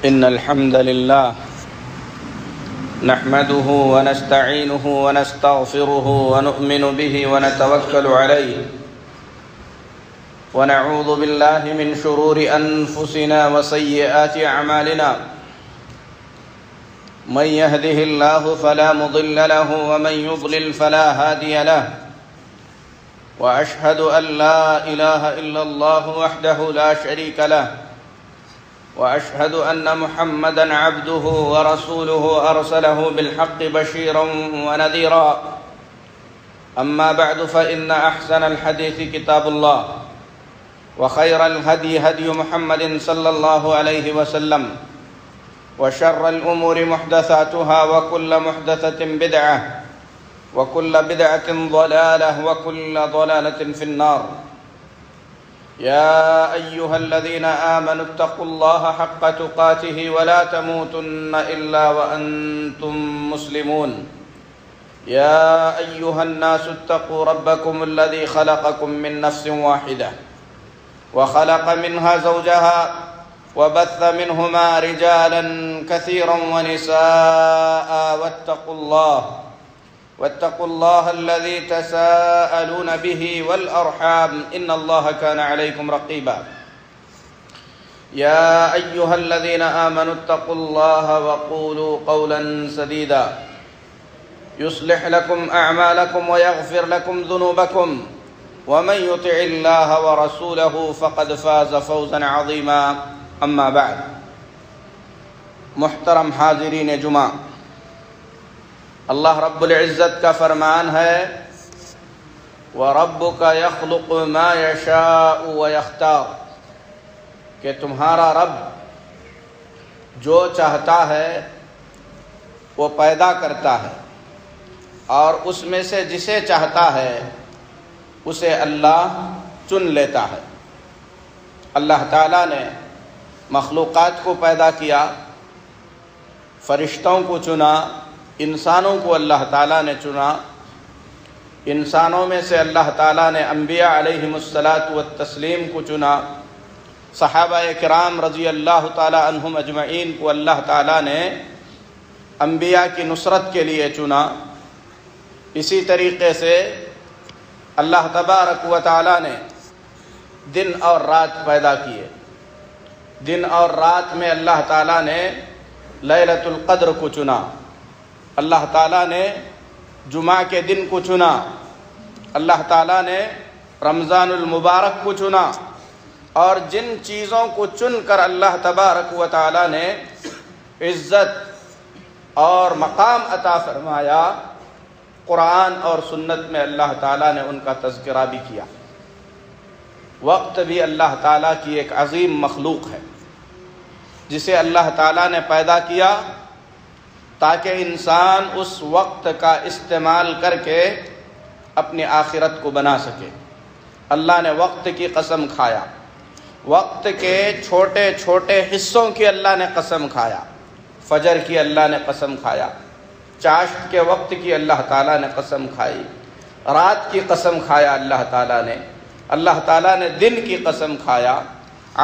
إن الحمد لله نحمده ونستعينه ونستغفره ونؤمن به ونتوكل عليه ونعوذ بالله من شرور أنفسنا وسيئات أعمالنا من يهده الله فلا مضل له ومن يضلل فلا هادي له وأشهد أن لا إله إلا الله وحده لا شريك له وأشهد أن محمدًا عبده ورسوله أرسله بالحق بشيرًا ونذيرًا أما بعد فإن أحسن الحديث كتاب الله وخير الهدي هدي محمد صلى الله عليه وسلم وشر الأمور محدثاتها وكل محدثة بدعة وكل بدعة ضلالة وكل ضلالة في النار يا أيها الذين آمنوا اتقوا الله حق تقاته ولا تموتن إلا وأنتم مسلمون يا أيها الناس اتقوا ربكم الذي خلقكم من نفس واحدة وخلق منها زوجها وبث منهما رجالا كثيرا ونساء واتقوا الله الذي تساءلون به والأرحام إن الله كان عليكم رقيبا يا أيها الذين آمنوا اتقوا الله وقولوا قولا سديدا يصلح لكم أعمالكم ويغفر لكم ذنوبكم ومن يطع الله ورسوله فقد فاز فوزا عظيما أما بعد محترم حاضرین جمعہ، اللہ رب العزت کا فرمان ہے وَرَبُّكَ يَخْلُقُ مَا يَشَاءُ وَيَخْتَارُ کہ تمہارا رب جو چاہتا ہے وہ پیدا کرتا ہے اور اس میں سے جسے چاہتا ہے اسے اللہ چن لیتا ہے۔ اللہ تعالیٰ نے مخلوقات کو پیدا کیا، فرشتوں کو چنا، انسانوں کو اللہ تعالیٰ نے چنا۔ انسانوں میں سے اللہ تعالیٰ نے انبیاء علیہم الصلاۃ والتسلیم کو چنا، صحابہ کرام رضی اللہ تعالیٰ عنہم اجمعین کو اللہ تعالیٰ نے انبیاء کی نصرت کے لیے چنا۔ اسی طریقے سے اللہ تبارک و تعالیٰ نے دن اور رات پیدا کیے۔ دن اور رات میں اللہ تعالیٰ نے لیلۃ القدر کو چنا، اللہ تعالیٰ نے جمعہ کے دن کو چنا، اللہ تعالیٰ نے رمضان المبارک کو چنا، اور جن چیزوں کو چن کر اللہ تبارک و تعالیٰ نے عزت اور مقام عطا فرمایا، قرآن اور سنت میں اللہ تعالیٰ نے ان کا تذکرہ بھی کیا۔ وقت بھی اللہ تعالیٰ کی ایک عظیم مخلوق ہے جسے اللہ تعالیٰ نے پیدا کیا تاکہ انسان اس وقت کا استعمال کر کے اپنی آخرت کو بنا سکے۔ اللہ نے وقت کی قسم کھایا، وقت کے چھوٹے چھوٹے حصوں کی اللہ نے قسم کھایا۔ فجر کی اللہ نے قسم کھایا، چاشت کے وقت کی اللہ تعالیٰ نے قسم کھائی، رات کی قسم کھایا اللہ تعالیٰ نے، اللہ تعالیٰ نے دن کی قسم کھایا،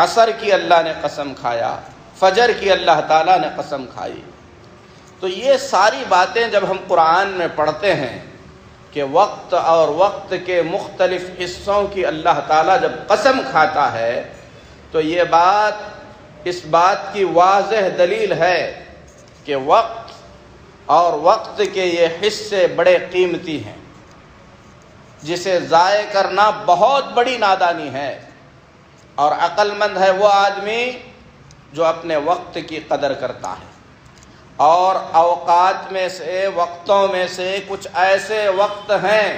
عصر کی اللہ نے قسم کھایا، فجر کی اللہ تعالیٰ نے قسم کھائی۔ تو یہ ساری باتیں جب ہم قرآن میں پڑھتے ہیں کہ وقت اور وقت کے مختلف حصوں کی اللہ تعالیٰ جب قسم کھاتا ہے تو یہ بات اس بات کی واضح دلیل ہے کہ وقت اور وقت کے یہ حصے بڑے قیمتی ہیں، جسے ضائع کرنا بہت بڑی نادانی ہے، اور عقل مند ہے وہ آدمی جو اپنے وقت کی قدر کرتا ہے۔ اور اوقات میں سے، وقتوں میں سے کچھ ایسے وقت ہیں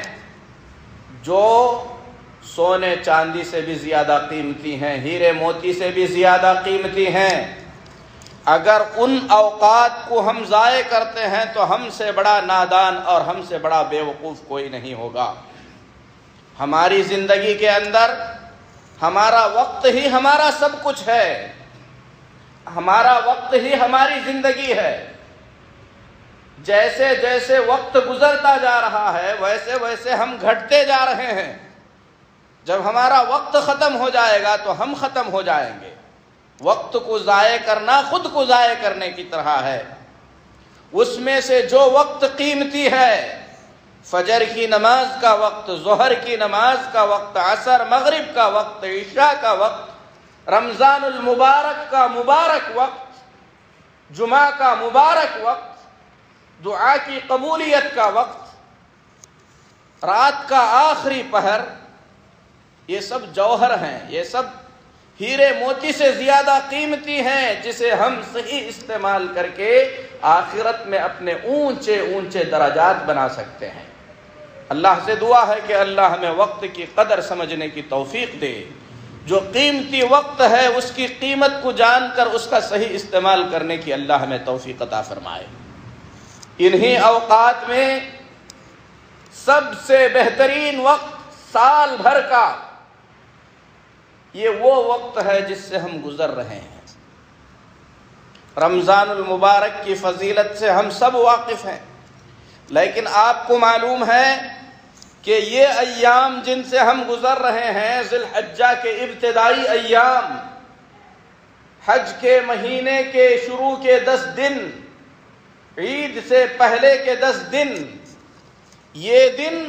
جو سونے چاندی سے بھی زیادہ قیمتی ہیں، ہیرے موتی سے بھی زیادہ قیمتی ہیں۔ اگر ان اوقات کو ہم ضائع کرتے ہیں تو ہم سے بڑا نادان اور ہم سے بڑا بیوقوف کوئی نہیں ہوگا۔ ہماری زندگی کے اندر ہمارا وقت ہی ہمارا سب کچھ ہے، ہمارا وقت ہی ہماری زندگی ہے۔ جیسے جیسے وقت گزرتا جا رہا ہے ویسے ویسے ہم گھٹتے جا رہے ہیں۔ جب ہمارا وقت ختم ہو جائے گا تو ہم ختم ہو جائیں گے۔ وقت کو ضائع کرنا خود کو ضائع کرنے کی طرح ہے۔ اس میں سے جو وقت قیمتی ہے، فجر کی نماز کا وقت، ظہر کی نماز کا وقت، عصر مغرب کا وقت، عشاء کا وقت، رمضان المبارک کا مبارک وقت، جمعہ کا مبارک وقت، دعا کی قبولیت کا وقت، رات کا آخری پہر، یہ سب جوہر ہیں، یہ سب ہیرے موتی سے زیادہ قیمتی ہیں، جسے ہم صحیح استعمال کر کے آخرت میں اپنے اونچے اونچے درجات بنا سکتے ہیں۔ اللہ سے دعا ہے کہ اللہ ہمیں وقت کی قدر سمجھنے کی توفیق دے، جو قیمتی وقت ہے اس کی قیمت کو جان کر اس کا صحیح استعمال کرنے کی اللہ ہمیں توفیق عطا فرمائے۔ انہی اوقات میں سب سے بہترین وقت سال بھر کا یہ وہ وقت ہے جس سے ہم گزر رہے ہیں۔ رمضان المبارک کی فضیلت سے ہم سب واقف ہیں، لیکن آپ کو معلوم ہے کہ یہ ایام جن سے ہم گزر رہے ہیں، ذی الحجہ کے ابتدائی ایام، حج کے مہینے کے شروع کے 10 دن، عید سے پہلے کے 10 دن، یہ دن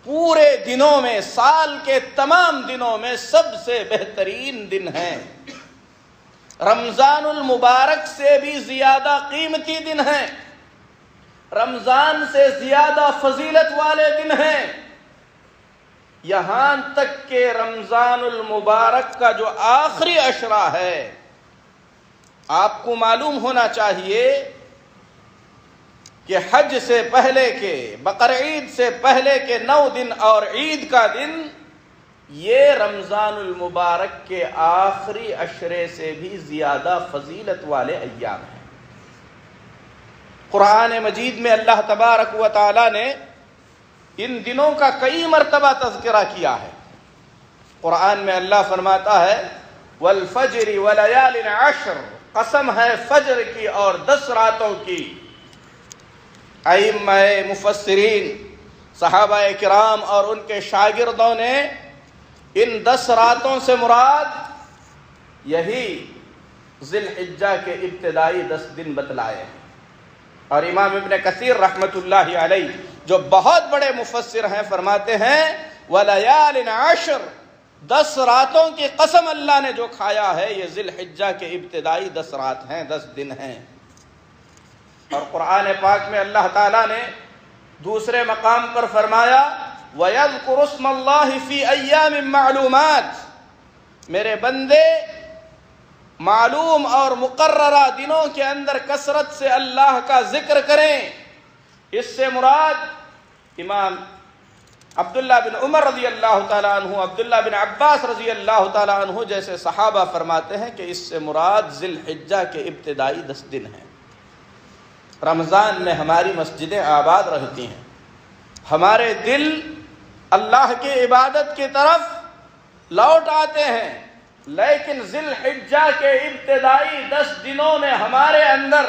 پورے دنوں میں، سال کے تمام دنوں میں سب سے بہترین دن ہیں۔ رمضان المبارک سے بھی زیادہ قیمتی دن ہیں، رمضان سے زیادہ فضیلت والے دن ہیں، یہاں تک کہ رمضان المبارک کا جو آخری عشرہ ہے، آپ کو معلوم ہونا چاہیے کہ حج سے پہلے کے، بقرعید سے پہلے کے 9 دن اور عید کا دن، یہ رمضان المبارک کے آخری عشرے سے بھی زیادہ فضیلت والے ایام ہیں۔ قرآن مجید میں اللہ تبارک و تعالی نے ان دنوں کا کئی مرتبہ تذکرہ کیا ہے۔ قرآن میں اللہ فرماتا ہے والفجر وليال عشر، قسم ہے فجر کی اور 10 راتوں کی۔ ائمہ مفسرین، صحابہ کرام اور ان کے شاگردوں نے ان 10 راتوں سے مراد یہی ذی الحجہ کے ابتدائی 10 دن بتلائے ہیں۔ اور امام ابن کثیر رحمۃ اللہ علیہ جو بہت بڑے مفسر ہیں فرماتے ہیں وَلَيَالٍ عَشْرٍ، 10 راتوں کی قسم اللہ نے جو کھایا ہے یہ ذی الحجہ کے ابتدائی 10 رات ہیں، 10 دن ہیں۔ اور قرآن پاک میں اللہ تعالیٰ نے دوسرے مقام پر فرمایا وَيَذْكُرُ اسْمَ اللَّهِ فِي أَيَّامٍ مَّعْلُومَاتٍ، میرے بندے معلوم اور مقررہ دنوں کے اندر کثرت سے اللہ کا ذکر کریں۔ اس سے مراد امام عبداللہ بن عمر رضی اللہ تعالیٰ عنہ، عبداللہ بن عباس رضی اللہ تعالیٰ عنہ جیسے صحابہ فرماتے ہیں کہ اس سے مراد ذی الحجہ کے ابتدائی 10 دن ہیں۔ رمضان میں ہماری مسجدیں آباد رہتی ہیں، ہمارے دل اللہ کی عبادت کی طرف لوٹ آتے ہیں، لیکن ذی الحجہ کے ابتدائی 10 دنوں میں ہمارے اندر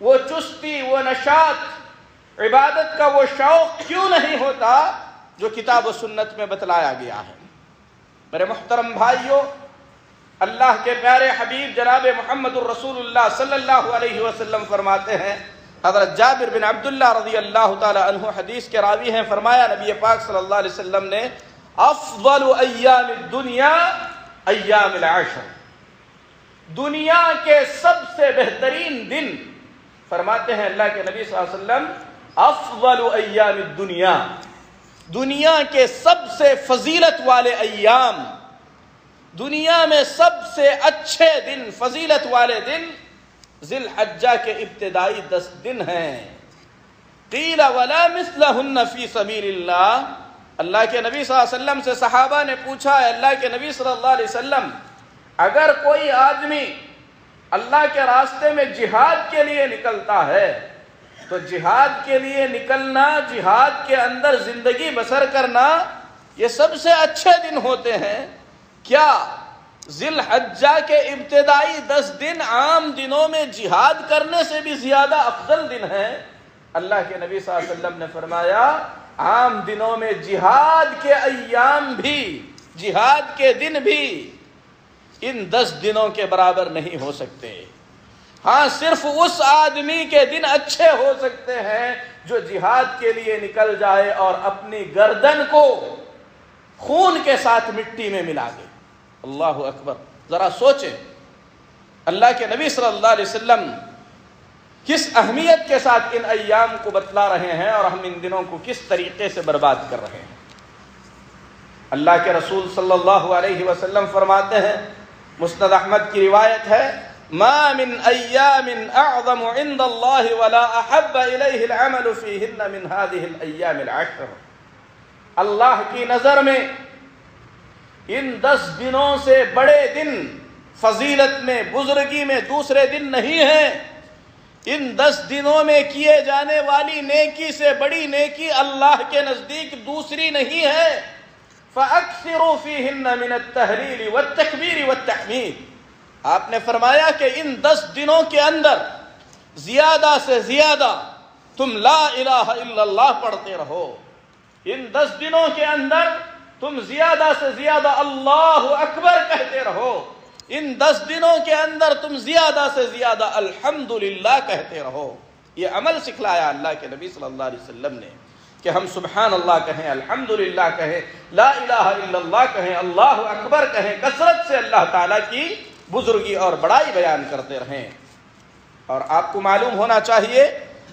وہ چستی، وہ نشاط، عبادت کا وہ شوق کیوں نہیں ہوتا جو کتاب و سنت میں بتلایا گیا ہے؟ میرے محترم بھائیوں، اللہ کے پیارے حبیب جناب محمد الرسول اللہ صلی اللہ علیہ وسلم فرماتے ہیں، حضرت جابر بن عبداللہ رضی اللہ تعالی عنہ حدیث کے راوی ہیں، فرمایا نبی پاک صلی اللہ علیہ وسلم نے افضل ایام الدنیا ایام العشر، دنیا کے سب سے بہترین دن، فرماتے ہیں اللہ کے نبی صلی اللہ علیہ وسلم افضل ایام الدنیا، دنیا کے سب سے فضیلت والے ایام، دنیا میں سب سے اچھے دن، فضیلت والے دن ذی الحجہ کے ابتدائی 10 دن ہیں۔ قیل ولا مثلہن فی سبیل اللہ، اللہ کے نبی صلی اللہ علیہ وسلم سے صحابہ نے پوچھا ہے اللہ کے نبی صلی اللہ علیہ وسلم، اگر کوئی آدمی اللہ کے راستے میں جہاد کے لیے نکلتا ہے تو جہاد کے لیے نکلنا، جہاد کے اندر زندگی بسر کرنا، یہ سب سے اچھے دن ہوتے ہیں، کیا ذی الحجہ کے ابتدائی 10 دن عام دنوں میں جہاد کرنے سے بھی زیادہ افضل دن ہیں؟ اللہ کے نبی صلی اللہ علیہ وسلم نے فرمایا عام دنوں میں جہاد کے ایام بھی، جہاد کے دن بھی ان 10 دنوں کے برابر نہیں ہو سکتے۔ ہاں صرف اس آدمی کے دن اچھے ہو سکتے ہیں جو جہاد کے لیے نکل جائے اور اپنی گردن کو خون کے ساتھ مٹی میں ملا دے۔ اللہ اکبر، ذرا سوچیں اللہ کے نبی صلی اللہ علیہ وسلم کس اہمیت کے ساتھ ان ایام کو بتلا رہے ہیں اور ہم ان دنوں کو کس طریقے سے برباد کر رہے ہیں۔ اللہ کے رسول صلی اللہ علیہ وسلم فرماتے ہیں، مسند احمد کی روایت ہے، ما من ایام اعظم عند اللہ ولا احب الیہ العمل فیہن من هذه الایام العشر۔ اللہ کی نظر میں ان 10 دنوں سے بڑے دن فضیلت میں، بزرگی میں دوسرے دن نہیں ہیں۔ ان 10 دنوں میں کیے جانے والی نیکی سے بڑی نیکی اللہ کے نزدیک دوسری نہیں ہے۔ فَأَكْثِرُوا فِيهِنَّ مِنَ التَّهْلِيلِ وَالتَّكْبِيرِ وَالتَّحْمِيدِ۔ آپ نے فرمایا کہ ان 10 دنوں کے اندر زیادہ سے زیادہ تم لا الہ الا اللہ پڑھتے رہو۔ ان 10 دنوں کے اندر تم زیادہ سے زیادہ اللہ اکبر کہتے رہو۔ ان 10 دنوں کے اندر تم زیادہ سے زیادہ الحمدللہ کہتے رہو۔ یہ عمل سکھلایا اللہ کے نبی صلی اللہ علیہ وسلم نے کہ ہم سبحان اللہ کہیں، الحمدللہ کہیں، لا الہ الا اللہ کہیں، اللہ اکبر کہیں، کثرت سے اللہ تعالیٰ کی بزرگی اور بڑائی بیان کرتے رہیں۔ اور آپ کو معلوم ہونا چاہیے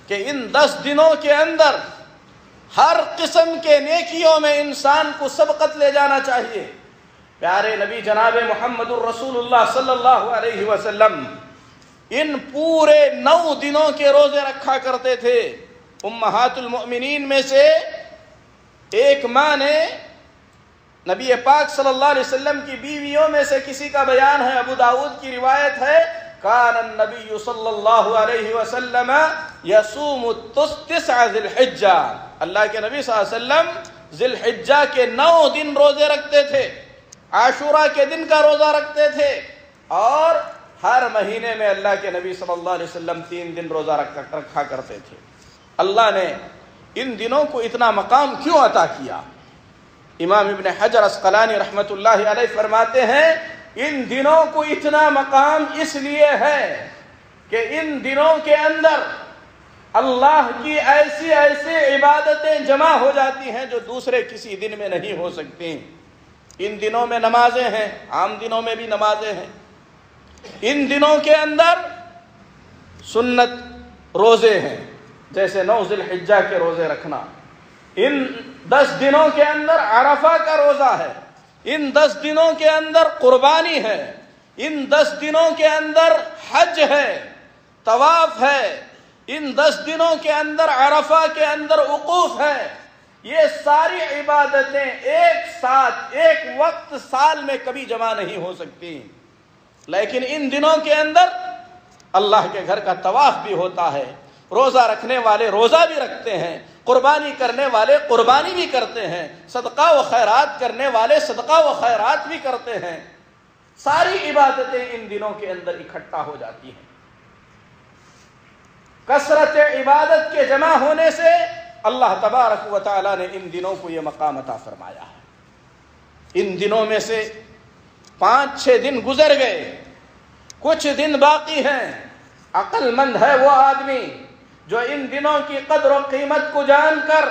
کہ ان 10 دنوں کے اندر ہر قسم کے نیکیوں میں انسان کو سبقت لے جانا چاہیے۔ پیارے نبی جناب محمد الرسول اللہ صلی اللہ علیہ وسلم ان پورے 9 دنوں کے روزے رکھا کرتے تھے۔ امہات المؤمنین میں سے ایک ماں نے، نبی پاک صلی اللہ علیہ وسلم کی بیویوں میں سے کسی کا بیان ہے، ابو داؤد کی روایت ہے، کان النبی صلی اللہ علیہ وسلم یصوم 9 ذی الحجہ۔ اللہ کے نبی صلی اللہ علیہ وسلم ذی الحجہ کے 9 دن روزے رکھتے تھے، عاشورہ کے دن کا روزہ رکھتے تھے، اور ہر مہینے میں اللہ کے نبی صلی اللہ علیہ وسلم 3 دن روزہ رکھا کرتے تھے۔ اللہ نے ان دنوں کو اتنا مقام کیوں عطا کیا؟ امام ابن حجر عسقلانی رحمۃ اللہ علیہ فرماتے ہیں ان دنوں کو اتنا مقام اس لیے ہے کہ ان دنوں کے اندر اللہ کی ایسی ایسی عبادتیں جمع ہو جاتی ہیں جو دوسرے کسی دن میں نہیں ہو سکتی۔ ان دنوں میں نمازیں ہیں، عام دنوں میں بھی نمازیں ہیں۔ ان دنوں کے اندر سنت روزے ہیں، جیسے 9 ذی الحجہ کے روزے رکھنا۔ ان 10 دنوں کے اندر عرفہ کا روزہ ہے، ان 10 دنوں کے اندر قربانی ہے، ان 10 دنوں کے اندر حج ہے، طواف ہے، ان 10 دنوں کے اندر عرفہ کے اندر وقوف ہے۔ یہ ساری عبادتیں ایک ساتھ ایک وقت سال میں کبھی جمع نہیں ہو سکتی، لیکن ان دنوں کے اندر اللہ کے گھر کا طواف بھی ہوتا ہے، روزہ رکھنے والے روزہ بھی رکھتے ہیں، قربانی کرنے والے قربانی بھی کرتے ہیں، صدقہ و خیرات کرنے والے صدقہ و خیرات بھی کرتے ہیں۔ ساری عبادتیں ان دنوں کے اندر اکٹھا ہو جاتی ہیں۔ کثرت عبادت کے جمع ہونے سے اللہ تبارک و تعالیٰ نے ان دنوں کو یہ مقام عطا فرمایا ہے۔ ان دنوں میں سے 5-6 دن گزر گئے، کچھ دن باقی ہیں۔ عقل مند ہے وہ آدمی جو ان دنوں کی قدر و قیمت کو جان کر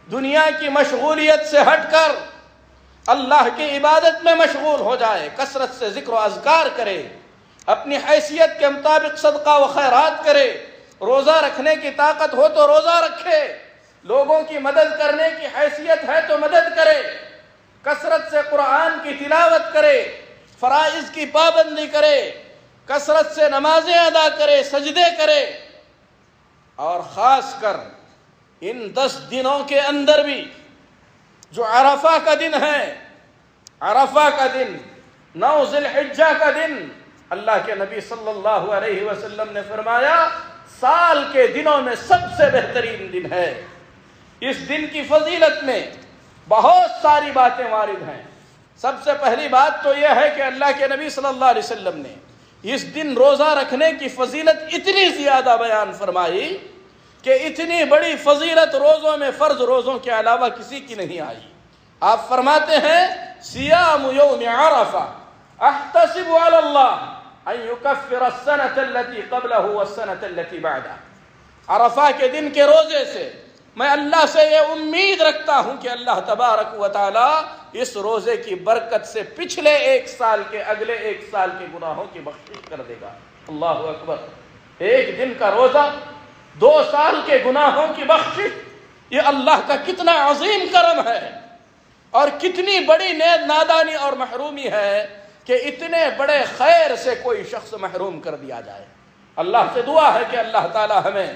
دنیا کی مشغولیت سے ہٹ کر اللہ کی عبادت میں مشغول ہو جائے، کثرت سے ذکر و اذکار کرے، اپنی حیثیت کے مطابق صدقہ و خیرات کرے، روزہ رکھنے کی طاقت ہو تو روزہ رکھے، لوگوں کی مدد کرنے کی حیثیت ہے تو مدد کرے، کثرت سے قرآن کی تلاوت کرے، فرائض کی پابندی کرے، کثرت سے نمازیں ادا کرے، سجدے کرے، اور خاص کر ان 10 دنوں کے اندر بھی جو عرفہ کا دن ہے، عرفہ کا دن، 9 ذی الحجہ کا دن، اللہ کے نبی صلی اللہ علیہ وسلم نے فرمایا سال کے دنوں میں سب سے بہترین دن ہے۔ اس دن کی فضیلت میں بہت ساری باتیں وارد ہیں۔ سب سے پہلی بات تو یہ ہے کہ اللہ کے نبی صلی اللہ علیہ وسلم نے اس دن روزہ رکھنے کی فضیلت اتنی زیادہ بیان فرمائی کہ اتنی بڑی فضیلت روزوں میں فرض روزوں کے علاوہ کسی کی نہیں آئی۔ آپ فرماتے ہیں سیام یوم عرفہ، احتسب علی اللہ ان یکفر السنۃ التي قبلہ والسنۃ التي بعدہ، عرفہ کے دن کے روزے سے میں اللہ سے یہ امید رکھتا ہوں کہ اللہ تبارک و تعالی اس روزے کی برکت سے پچھلے ایک سال کے اگلے ایک سال کے گناہوں کی بخشش کر دے گا۔ اللہ اکبر! ایک دن کا روزہ 2 سال کے گناہوں کی بخشش، یہ اللہ کا کتنا عظیم کرم ہے اور کتنی بڑی نادانی اور محرومی ہے کہ اتنے بڑے خیر سے کوئی شخص محروم کر دیا جائے۔ اللہ سے دعا ہے کہ اللہ تعالی ہمیں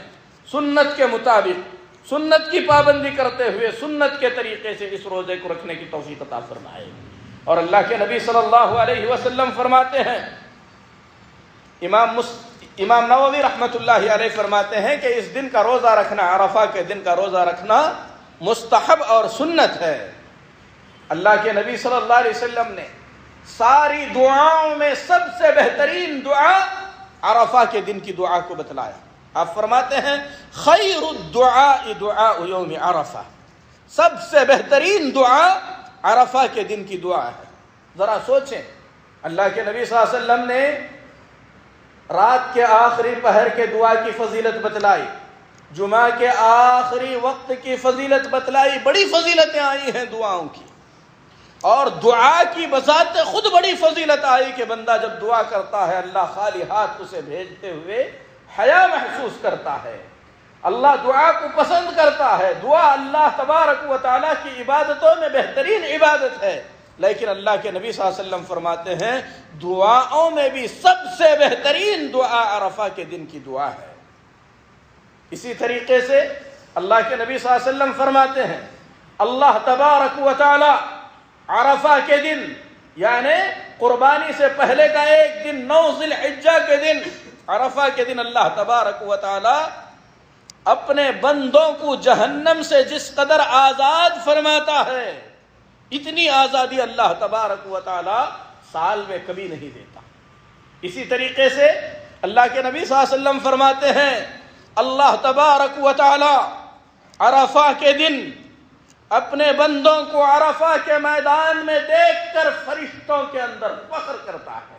سنت کے مطابق، سنت کی پابندی کرتے ہوئے سنت کے طریقے سے اس روزے کو رکھنے کی توفیق عطا فرمائے۔ اور اللہ کے نبی صلی اللہ علیہ وسلم فرماتے ہیں، امام نووی رحمۃ اللہ علیہ فرماتے ہیں کہ اس دن کا روزہ رکھنا، عرفہ کے دن کا روزہ رکھنا مستحب اور سنت ہے۔ اللہ کے نبی صلی اللہ علیہ وسلم نے ساری دعاؤں میں سب سے بہترین دعا عرفہ کے دن کی دعا کو بتلایا۔ آپ فرماتے ہیں خیر الدعاء دعاء یوم عرفہ، سب سے بہترین دعا عرفہ کے دن کی دعا ہے۔ ذرا سوچیں، اللہ کے نبی صلی اللہ علیہ وسلم نے رات کے آخری پہر کے دعا کی فضیلت بتلائی، جمعہ کے آخری وقت کی فضیلت بتلائی، بڑی فضیلتیں آئی ہیں دعاؤں کی، اور دعا کی بذات خود بڑی فضیلت آئی کہ بندہ جب دعا کرتا ہے اللہ خالی ہاتھ اسے بھیجتے ہوئے حیا محسوس کرتا ہے، اللہ دعا کو پسند کرتا ہے۔ دعا اللہ تبارک و تعالیٰ کی عبادتوں میں بہترین عبادت ہے، لیکن اللہ کے نبی صلی اللہ علیہ وسلم فرماتے ہیں دعاؤں میں بھی سب سے بہترین دعا عرفہ کے دن کی دعا ہے۔ اسی طریقے سے اللہ کے نبی صلی اللہ علیہ وسلم فرماتے ہیں اللہ تبارک و تعالی عرفہ کے دن، یعنی قربانی سے پہلے کا ایک دن 9 ذی الحجہ کے دن، عرفہ کے دن اللہ تبارک و تعالی اپنے بندوں کو جہنم سے جس قدر آزاد فرماتا ہے، اتنی آزادی اللہ تبارک و تعالی سال میں کبھی نہیں دیتا۔ اسی طریقے سے اللہ کے نبی صلی اللہ علیہ وسلم فرماتے ہیں اللہ تبارک و تعالی عرفہ کے دن اپنے بندوں کو عرفہ کے میدان میں دیکھ کر فرشتوں کے اندر فخر کرتا ہے،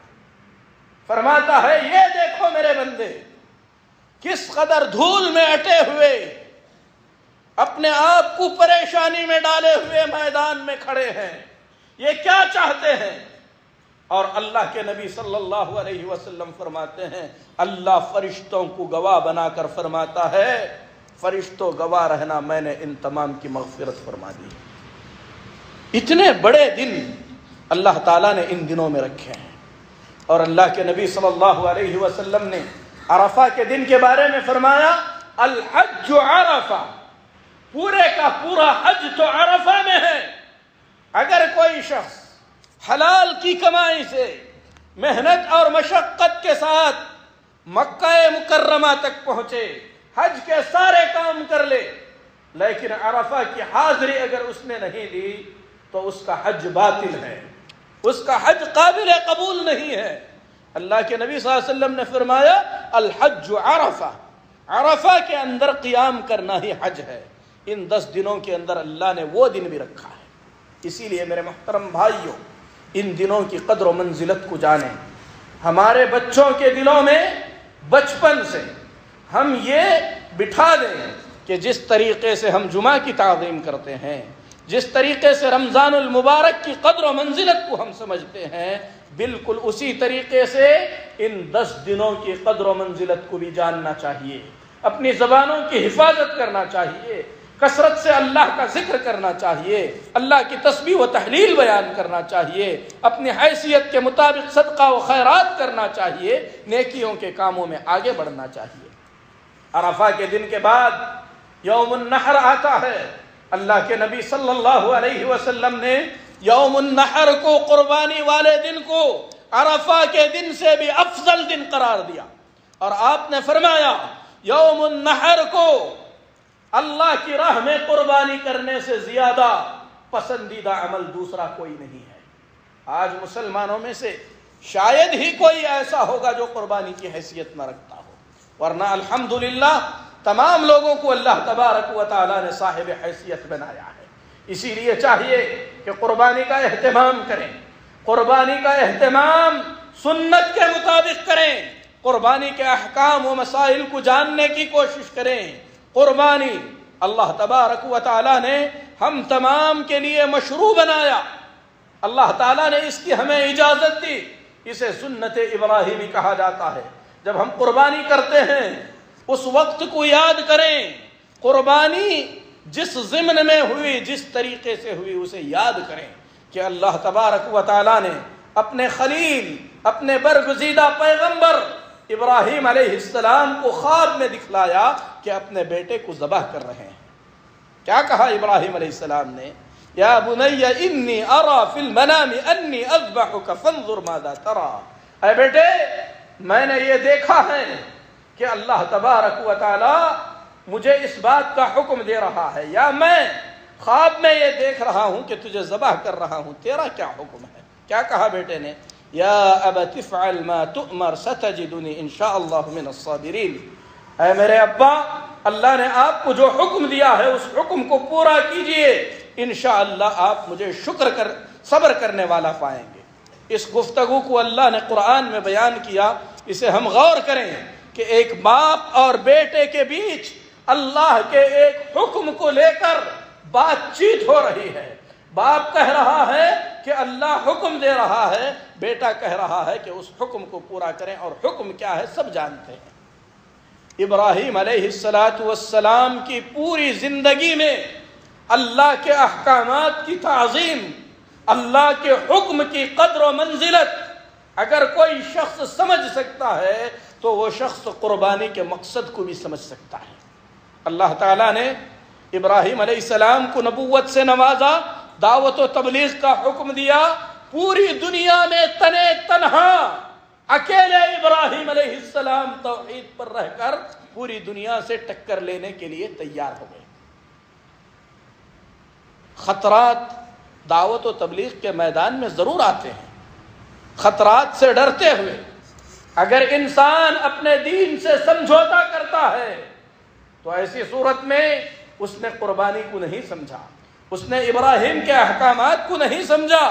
فرماتا ہے یہ دیکھو میرے بندے کس قدر دھول میں اٹے ہوئے، اپنے آپ کو پریشانی میں ڈالے ہوئے میدان میں کھڑے ہیں، یہ کیا چاہتے ہیں؟ اور اللہ کے نبی صلی اللہ علیہ وسلم فرماتے ہیں اللہ فرشتوں کو گواہ بنا کر فرماتا ہے فرشتوں گواہ رہنا میں نے ان تمام کی مغفرت فرما دی۔ اتنے بڑے دن اللہ تعالیٰ نے ان دنوں میں رکھے ہیں، اور اللہ کے نبی صلی اللہ علیہ وسلم نے عرفہ کے دن کے بارے میں فرمایا الحج عرفہ، پورے کا پورا حج تو عرفہ میں ہے۔ اگر کوئی شخص حلال کی کمائی سے محنت اور مشقت کے ساتھ مکہ مکرمہ تک پہنچے، حج کے سارے کام کر لے، لیکن عرفہ کی حاضری اگر اس نے نہیں دی تو اس کا حج باطل ہے، اس کا حج قابل قبول نہیں ہے۔ اللہ کے نبی صلی اللہ علیہ وسلم نے فرمایا الحج عرفہ، عرفہ کے اندر قیام کرنا ہی حج ہے۔ ان 10 دنوں کے اندر اللہ نے وہ دن بھی رکھا ہے۔ اسی لیے میرے محترم بھائیوں، ان دنوں کی قدر و منزلت کو جانیں۔ ہمارے بچوں کے دلوں میں بچپن سے ہم یہ بٹھا دیں کہ جس طریقے سے ہم جمعہ کی تعظیم کرتے ہیں، جس طریقے سے رمضان المبارک کی قدر و منزلت کو ہم سمجھتے ہیں، بالکل اسی طریقے سے ان 10 دنوں کی قدر و منزلت کو بھی جاننا چاہیے، اپنی زبانوں کی حفاظت کرنا چاہیے، کثرت سے اللہ کا ذکر کرنا چاہیے، اللہ کی تسبیح و تحلیل بیان کرنا چاہیے، اپنی حیثیت کے مطابق صدقہ و خیرات کرنا چاہیے، نیکیوں کے کاموں میں آگے بڑھنا چاہیے۔ عرفہ کے دن کے بعد یوم النحر آتا ہے۔ اللہ کے نبی صلی اللہ علیہ وسلم نے یوم النحر کو، قربانی والے دن کو، عرفہ کے دن سے بھی افضل دن قرار دیا، اور آپ نے فرمایا یوم النحر کو اللہ کی راہ میں قربانی کرنے سے زیادہ پسندیدہ عمل دوسرا کوئی نہیں ہے۔ آج مسلمانوں میں سے شاید ہی کوئی ایسا ہوگا جو قربانی کی حیثیت نہ رکھتا ہو، ورنہ الحمدللہ تمام لوگوں کو اللہ تبارک و تعالیٰ نے صاحب حیثیت بنایا ہے۔ اسی لیے چاہیے کہ قربانی کا اہتمام کریں، قربانی کا اہتمام سنت کے مطابق کریں، قربانی کے احکام و مسائل کو جاننے کی کوشش کریں۔ قربانی اللہ تبارک و تعالیٰ نے ہم تمام کے لیے مشروع بنایا، اللہ تعالیٰ نے اس کی ہمیں اجازت دی، اسے سنت ابراہیمی کہا جاتا ہے۔ جب ہم قربانی کرتے ہیں اس وقت کو یاد کریں، قربانی جس ضمن میں ہوئی، جس طریقے سے ہوئی، اسے یاد کریں کہ اللہ تبارک و تعالیٰ نے اپنے خلیل، اپنے برگزیدہ پیغمبر ابراہیم علیہ السلام کو خواب میں دکھلایا کہ اپنے بیٹے کو ذبح کر رہے ہیں۔ کیا کہا ابراہیم علیہ السلام نے؟ یا بنی انی ارا فی المنام انی اذبحک فانظر ماذا تری، اے بیٹے میں نے یہ دیکھا ہے کہ اللہ تبارک و تعالی مجھے اس بات کا حکم دے رہا ہے، یا میں خواب میں یہ دیکھ رہا ہوں کہ تجھے ذبح کر رہا ہوں، تیرا کیا حکم ہے؟ کیا کہا بیٹے نے؟ یا ابت افعل ما تؤمر ستجدنی انشاء اللہ من الصابرین، اے میرے ابا اللہ نے آپ کو جو حکم دیا ہے اس حکم کو پورا کیجئے، انشاءاللہ آپ مجھے صبر کرنے والا پائیں گے۔ اس گفتگو کو اللہ نے قرآن میں بیان کیا، اسے ہم غور کریں کہ ایک باپ اور بیٹے کے بیچ اللہ کے ایک حکم کو لے کر بات چیت ہو رہی ہے۔ باپ کہہ رہا ہے کہ اللہ حکم دے رہا ہے، بیٹا کہہ رہا ہے کہ اس حکم کو پورا کریں، اور حکم کیا ہے سب جانتے ہیں۔ ابراہیم علیہ السلام کی پوری زندگی میں اللہ کے احکامات کی تعظیم، اللہ کے حکم کی قدر و منزلت اگر کوئی شخص سمجھ سکتا ہے تو وہ شخص قربانی کے مقصد کو بھی سمجھ سکتا ہے۔ اللہ تعالیٰ نے ابراہیم علیہ السلام کو نبوت سے نوازا، دعوت و تبلیغ کا حکم دیا، پوری دنیا میں تنے تنہا اکیلے ابراہیم علیہ السلام توحید پر رہ کر پوری دنیا سے ٹکر لینے کے لیے تیار ہو گئے۔ خطرات دعوت و تبلیغ کے میدان میں ضرور آتے ہیں، خطرات سے ڈرتے ہوئے اگر انسان اپنے دین سے سمجھوتا کرتا ہے تو ایسی صورت میں اس نے قربانی کو نہیں سمجھا، اس نے ابراہیم کے احکامات کو نہیں سمجھا۔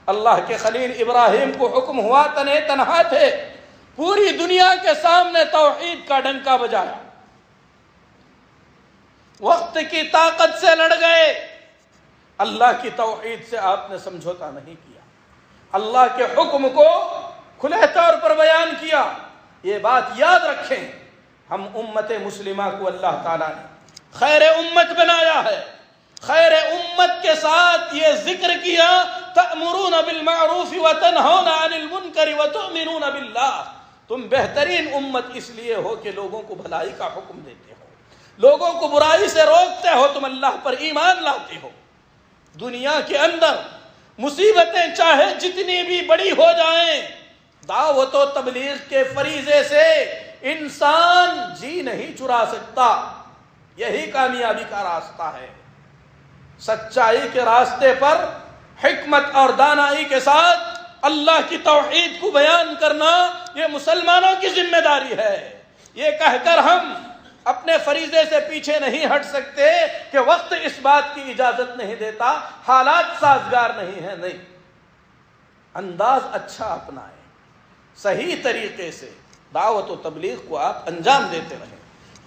اللہ کے خلیل ابراہیم کو حکم ہوا، تنے تنہا تھے، پوری دنیا کے سامنے توحید کا ڈنکا بجایا، وقت کی طاقت سے لڑ گئے، اللہ کی توحید سے آپ نے سمجھوتا نہیں کیا، اللہ کے حکم کو کھلے طور پر بیان کیا۔ یہ بات یاد رکھیں، ہم امت مسلمہ کو اللہ تعالیٰ نے خیر امت بنایا ہے، خیر امت کے ساتھ یہ ذکر کیا تأمرون بالمعروف وتنہون عن المنکر وتؤمنون باللہ، تم بہترین امت اس لیے ہو کہ لوگوں کو بھلائی کا حکم دیتے ہو، لوگوں کو برائی سے روکتے ہو، تم اللہ پر ایمان لاتے ہو۔ دنیا کے اندر مصیبتیں چاہے جتنی بھی بڑی ہو جائیں، دعوت و تبلیغ کے فریضے سے انسان جی نہیں چرا سکتا، یہی کامیابی کا راستہ ہے۔ سچائی کے راستے پر حکمت اور دانائی کے ساتھ اللہ کی توحید کو بیان کرنا یہ مسلمانوں کی ذمہ داری ہے۔ یہ کہہ کر ہم اپنے فریضے سے پیچھے نہیں ہٹ سکتے کہ وقت اس بات کی اجازت نہیں دیتا، حالات سازگار نہیں ہیں، نہیں، انداز اچھا اپنائیں، صحیح طریقے سے دعوت و تبلیغ کو آپ انجام دیتے رہیں،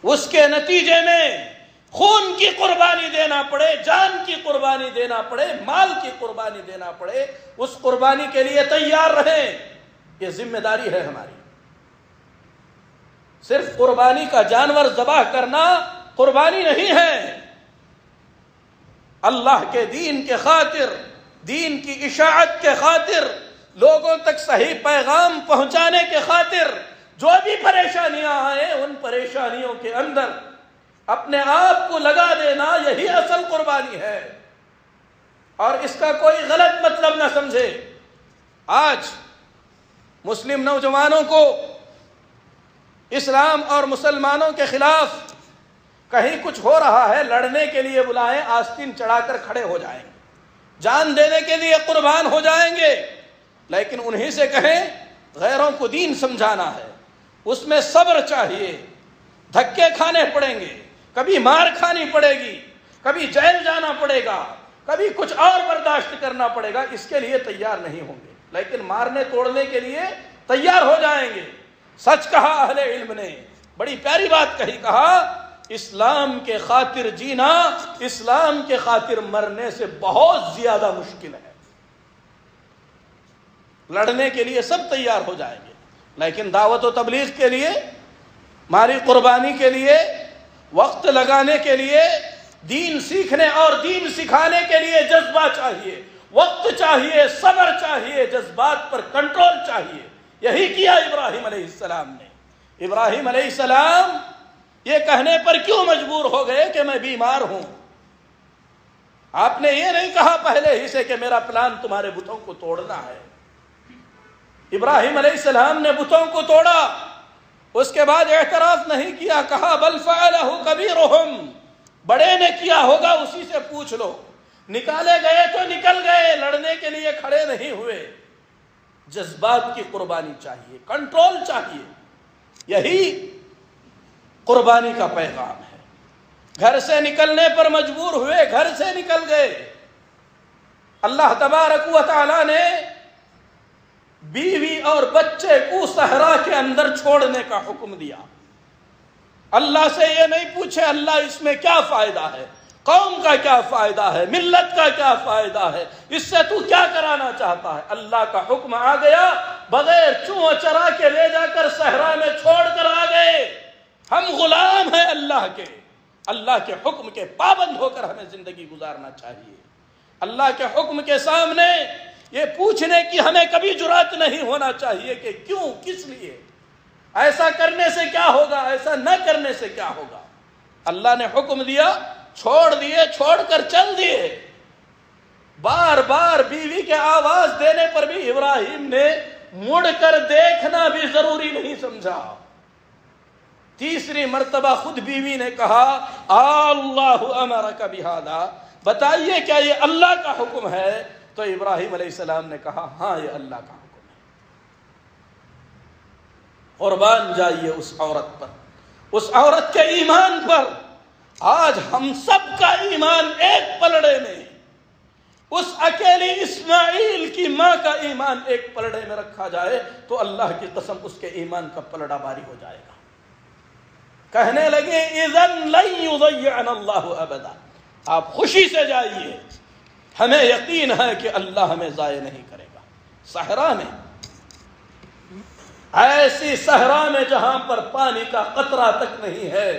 اس کے نتیجے میں خون کی قربانی دینا پڑے، جان کی قربانی دینا پڑے، مال کی قربانی دینا پڑے، اس قربانی کے لیے تیار رہیں، یہ ذمہ داری ہے ہماری۔ صرف قربانی کا جانور ذبح کرنا قربانی نہیں ہے، اللہ کے دین کے خاطر، دین کی اشاعت کے خاطر، لوگوں تک صحیح پیغام پہنچانے کے خاطر جو بھی پریشانیاں آئیں ان پریشانیوں کے اندر اپنے آپ کو لگا دینا، یہی اصل قربانی ہے، اور اس کا کوئی غلط مطلب نہ سمجھے۔ آج مسلم نوجوانوں کو اسلام اور مسلمانوں کے خلاف کہیں کچھ ہو رہا ہے، لڑنے کے لیے بلائیں، آستین چڑھا کر کھڑے ہو جائیں گے، جان دینے کے لیے قربان ہو جائیں گے، لیکن انہی سے کہیں غیروں کو دین سمجھانا ہے، اس میں صبر چاہیے، دھکے کھانے پڑیں گے، کبھی مار کھانی پڑے گی، کبھی جیل جانا پڑے گا، کبھی کچھ اور برداشت کرنا پڑے گا، اس کے لیے تیار نہیں ہوں گے۔ لیکن مارنے توڑنے کے لیے تیار ہو جائیں گے۔ سچ کہا اہل علم نے، بڑی پیاری بات کہی، کہا اسلام کے خاطر جینا اسلام کے خاطر مرنے سے بہت زیادہ مشکل ہے۔ لڑنے کے لیے سب تیار ہو جائیں گے، لیکن دعوت و تبلیغ کے لیے، مالی قربانی کے لیے، وقت لگانے کے لیے، دین سیکھنے اور دین سکھانے کے لیے جذبہ چاہیے، وقت چاہیے، صبر چاہیے، جذبات پر کنٹرول چاہیے۔ یہی کیا ابراہیم علیہ السلام نے۔ ابراہیم علیہ السلام یہ کہنے پر کیوں مجبور ہو گئے کہ میں بیمار ہوں؟ آپ نے یہ نہیں کہا پہلے ہی سے کہ میرا پلان تمہارے بتوں کو توڑنا ہے۔ ابراہیم علیہ السلام نے بتوں کو توڑا، اس کے بعد اعتراف نہیں کیا، کہا بل فعلہ کبیرہم، بڑے نے کیا ہوگا اسی سے پوچھ لو۔ نکالے گئے تو نکل گئے، لڑنے کے لیے کھڑے نہیں ہوئے۔ جذبات کی قربانی چاہیے، کنٹرول چاہیے، یہی قربانی کا پیغام ہے۔ گھر سے نکلنے پر مجبور ہوئے، گھر سے نکل گئے۔ اللہ تبارک و تعالی نے بیوی اور بچے کو صحرا کے اندر چھوڑنے کا حکم دیا۔ اللہ سے یہ نہیں پوچھے اللہ اس میں کیا فائدہ ہے، قوم کا کیا فائدہ ہے، ملت کا کیا فائدہ ہے، اس سے تو کیا کرانا چاہتا ہے۔ اللہ کا حکم آ گیا، بغیر چوں چرا کے لے جا کر صحرا میں چھوڑ کر آ گئے۔ ہم غلام ہیں اللہ کے، اللہ کے حکم کے پابند ہو کر ہمیں زندگی گزارنا چاہیے۔ اللہ کے حکم کے سامنے یہ پوچھنے کی ہمیں کبھی جرات نہیں ہونا چاہیے کہ کیوں، کس لیے، ایسا کرنے سے کیا ہوگا، ایسا نہ کرنے سے کیا ہوگا۔ اللہ نے حکم دیا، چھوڑ دیے، چھوڑ کر چل دیے۔ بار بار بیوی کے آواز دینے پر بھی ابراہیم نے مڑ کر دیکھنا بھی ضروری نہیں سمجھا۔ تیسری مرتبہ خود بیوی نے کہا اللہ امرک بہذا، بتائیے کیا یہ اللہ کا حکم ہے؟ تو ابراہیم علیہ السلام نے کہا ہاں یہ اللہ کا حکم ہے۔ قربان جائیے اس عورت پر، اس عورت کے ایمان پر۔ آج ہم سب کا ایمان ایک پلڑے میں، اس اکیلی اسماعیل کی ماں کا ایمان ایک پلڑے میں رکھا جائے تو اللہ کی قسم اس کے ایمان کا پلڑا باری ہو جائے گا۔ کہنے لگے اذن لن یضیعنا اللہ ابدا، آپ خوشی سے جائیے، ہمیں یقین ہے کہ اللہ ہمیں ضائع نہیں کرے گا۔ صحرا میں، ایسی صحرا میں جہاں پر پانی کا قطرہ تک نہیں ہے،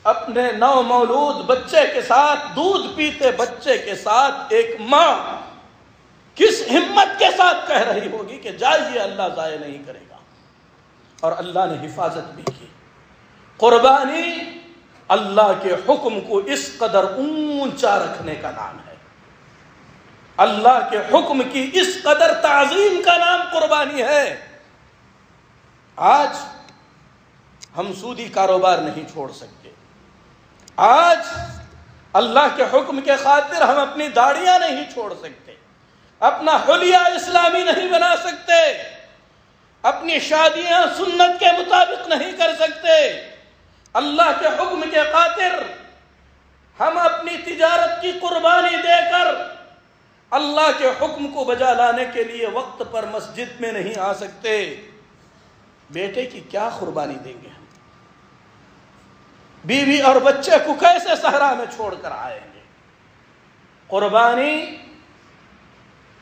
اپنے نو مولود بچے کے ساتھ، دودھ پیتے بچے کے ساتھ ایک ماں کس ہمت کے ساتھ کہہ رہی ہوگی کہ جائیے اللہ ضائع نہیں کرے گا۔ اور اللہ نے حفاظت بھی کی۔ قربانی اللہ کے حکم کو اس قدر اونچا رکھنے کا نام ہے، اللہ کے حکم کی اس قدر تعظیم کا نام قربانی ہے۔ آج ہم سودی کاروبار نہیں چھوڑ سکتے، آج اللہ کے حکم کے خاطر ہم اپنی داڑیاں نہیں چھوڑ سکتے، اپنا حلیہ اسلامی نہیں بنا سکتے، اپنی شادیاں سنت کے مطابق نہیں کر سکتے۔ اللہ کے حکم کے خاطر ہم اپنی تجارت کی قربانی دے کر اللہ کے حکم کو بجا لانے کے لیے وقت پر مسجد میں نہیں آ سکتے۔ بیٹے کی کیا قربانی دیں گے ہم؟ بیوی اور بچے کو کیسے صحرا میں چھوڑ کر آئیں گے؟ قربانی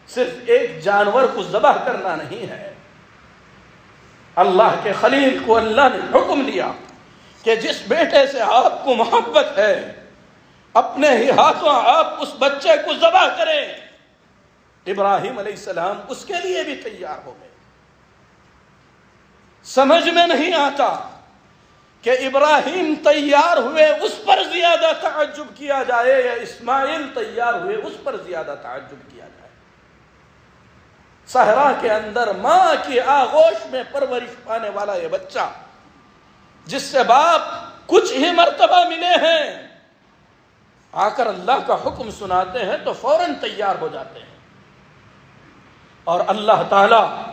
صرف ایک جانور کو ذبح کرنا نہیں ہے۔ اللہ کے خلیل کو اللہ نے حکم دیا کہ جس بیٹے سے آپ کو محبت ہے اپنے ہی ہاتھوں آپ اس بچے کو ذبح کریں۔ ابراہیم علیہ السلام اس کے لیے بھی تیار ہو گئے۔ سمجھ میں نہیں آتا کہ ابراہیم تیار ہوئے اس پر زیادہ تعجب کیا جائے یا اسماعیل تیار ہوئے اس پر زیادہ تعجب کیا جائے۔ صحرا کے اندر ماں کی آغوش میں پرورش پانے والا یہ بچہ جس سے باپ کچھ ہی مرتبہ ملے ہیں، آ کر اللہ کا حکم سناتے ہیں تو فوراً تیار ہو جاتے ہیں۔ اور اللہ تعالیٰ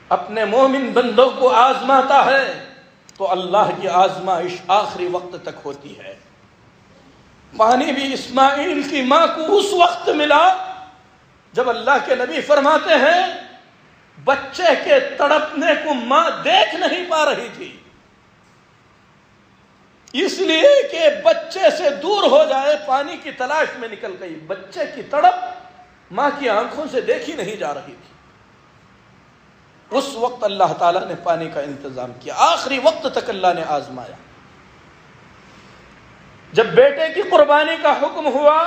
اپنے مومن بندوں کو آزماتا ہے تو اللہ کی آزمائش آخری وقت تک ہوتی ہے۔ پانی بھی اسماعیل کی ماں کو اس وقت ملا جب اللہ کے نبی فرماتے ہیں بچے کے تڑپنے کو ماں دیکھ نہیں پا رہی تھی، اس لیے کہ بچے سے دور ہو جائے، پانی کی تلاش میں نکل گئی، بچے کی تڑپ ماں کی آنکھوں سے دیکھی نہیں جا رہی تھی، اس وقت اللہ تعالیٰ نے پانی کا انتظام کیا، آخری وقت تک اللہ نے آزمایا۔ جب بیٹے کی قربانی کا حکم ہوا،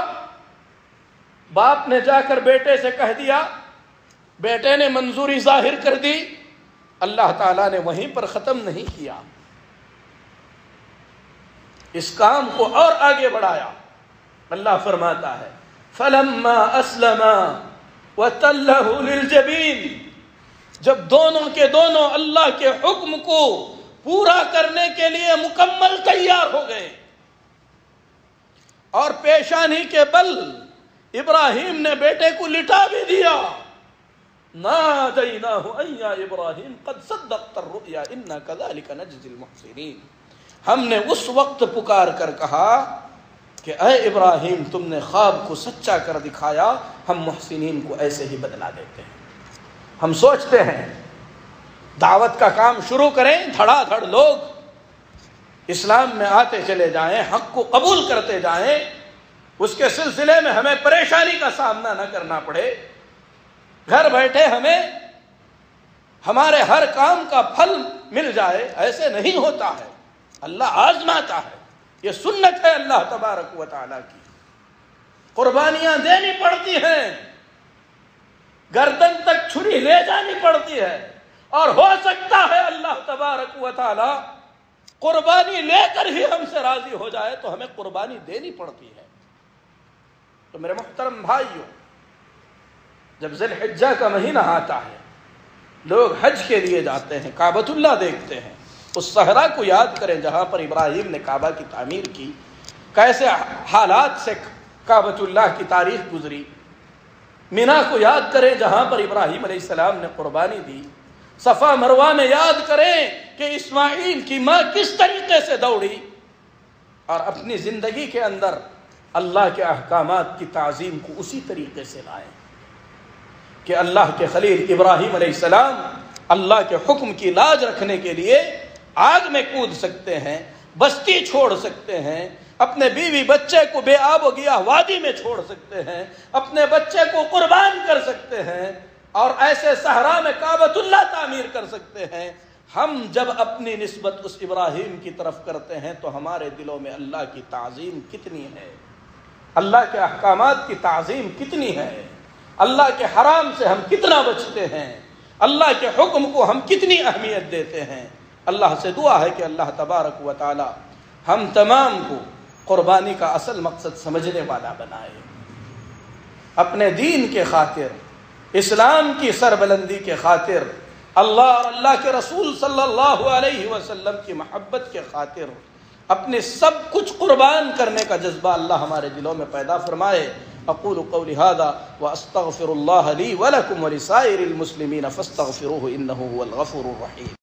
باپ نے جا کر بیٹے سے کہہ دیا، بیٹے نے منظوری ظاہر کر دی، اللہ تعالیٰ نے وہیں پر ختم نہیں کیا، اس کام کو اور آگے بڑھایا۔ اللہ فرماتا ہے فَلَمَّا أَسْلَمَا وَتَلَّهُ لِلْجَبِينِ، جب دونوں کے دونوں اللہ کے حکم کو پورا کرنے کے لیے مکمل تیار ہو گئے اور پیشانی کے بل ابراہیم نے بیٹے کو لٹا بھی دیا، نادیناہ ان یا ابراہیم قد صدقت الرؤیا انا کذلک نجزی المحسنین، ہم نے اس وقت پکار کر کہا کہ اے ابراہیم تم نے خواب کو سچا کر دکھایا، ہم محسنین کو ایسے ہی بدلا دیتے ہیں۔ ہم سوچتے ہیں دعوت کا کام شروع کریں، دھڑا دھڑ لوگ اسلام میں آتے چلے جائیں، حق کو قبول کرتے جائیں، اس کے سلسلے میں ہمیں پریشانی کا سامنا نہ کرنا پڑے، گھر بیٹھے ہمیں ہمارے ہر کام کا پھل مل جائے، ایسے نہیں ہوتا ہے، اللہ آزماتا ہے، یہ سنت ہے اللہ تبارک و تعالیٰ کی، قربانیاں دینی پڑتی ہیں، گردن تک چھری لے جانی پڑتی ہے، اور ہو سکتا ہے اللہ تبارک و تعالیٰ قربانی لے کر ہی ہم سے راضی ہو جائے تو ہمیں قربانی دینی پڑتی ہے۔ تو میرے محترم بھائیوں، جب ذی الحجہ کا مہینہ آتا ہے، لوگ حج کے لیے جاتے ہیں، کعبۃ اللہ دیکھتے ہیں، اس صحرا کو یاد کریں جہاں پر ابراہیم نے کعبہ کی تعمیر کی، کیسے حالات سے کعبۃ اللہ کی تاریخ گزری، مینا کو یاد کریں جہاں پر ابراہیم علیہ السلام نے قربانی دی، صفا مروہ میں یاد کریں کہ اسماعیل کی ماں کس طریقے سے دوڑی، اور اپنی زندگی کے اندر اللہ کے احکامات کی تعظیم کو اسی طریقے سے لائیں کہ اللہ کے خلیل ابراہیم علیہ السلام اللہ کے حکم کی لاج رکھنے کے لیے آگ میں کود سکتے ہیں، بستی چھوڑ سکتے ہیں، اپنے بیوی بچے کو بے آب و گیاہ وادی میں چھوڑ سکتے ہیں، اپنے بچے کو قربان کر سکتے ہیں، اور ایسے صحرا میں کعبۃ اللہ تعمیر کر سکتے ہیں۔ ہم جب اپنی نسبت اس ابراہیم کی طرف کرتے ہیں تو ہمارے دلوں میں اللہ کی تعظیم کتنی ہے، اللہ کے احکامات کی تعظیم کتنی ہے، اللہ کے حرام سے ہم کتنا بچتے ہیں، اللہ کے حکم کو ہم کتنی اہمیت دیتے ہیں۔ اللہ سے دعا ہے کہ اللہ تبارک و تعالی ہم تمام کو قربانی کا اصل مقصد سمجھنے والا بنائے، اپنے دین کے خاطر، اسلام کی سربلندی کے خاطر، اللہ اور اللہ کے رسول صلی اللہ علیہ وسلم کی محبت کے خاطر اپنے سب کچھ قربان کرنے کا جذبہ اللہ ہمارے دلوں میں پیدا فرمائے۔ اقول قولی ھذا واستغفر اللہ لی ولکم ولسائر المسلمین فاستغفروہ انہ هو الغفور الرحیم۔